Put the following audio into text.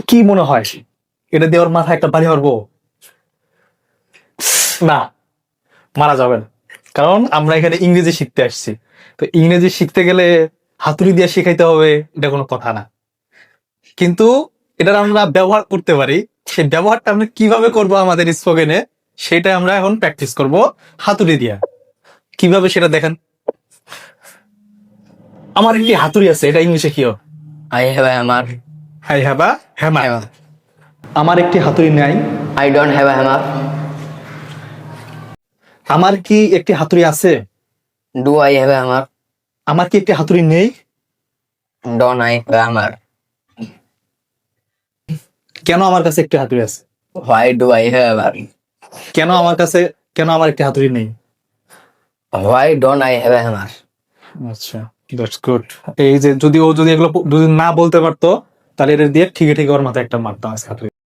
কি মনে হয় এটা দিয়ে ওর মাথায় একটা বাড়ি মারবো? না, মারা যাবে না, কারণ আমরা এখানে ইংরেজি শিখতে আসছি। তো ইংরেজি শিখতে গেলে হাতুড়ি দিয়ে শিখাইতে হবে, এটা কোনো কথা না। কিন্তু এটার আমরা ব্যবহার করতে পারি, সেই ব্যবহারটা আমরা কিভাবে করব আমাদের স্পোকেনে, সেটা আমরা এখন প্র্যাকটিস করব হাতুড়ি দিয়ে। কিভাবে সেটা দেখেন। আমার একটি হাতুড়ি আছে, এটা ইংলিশে কি হবে? I have a hammer. I have a hammer. Hammer. আমার একটি হাতুড়ি নাই। I don't have a hammer. আমার কি একটি হাতুড়ি আছে? Do I have a hammer? আমার কি একটি হাতুড়ি নেই? Don't I have a hammer? কেন আমার কাছে একটি হাতুড়ি আছে? Why do I have a hammer? কেন আমার একটি হাতুড়ি নেই? Why don't I have a hammer? আচ্ছা, দ্যাটস গুড। এই যে যদি ও যদি এগুলো যদি না বলতে পারতো, তাহলে এটা দিয়ে ঠিকই ওর মাথায় একটা মারতাম আজকে হাতুড়ি।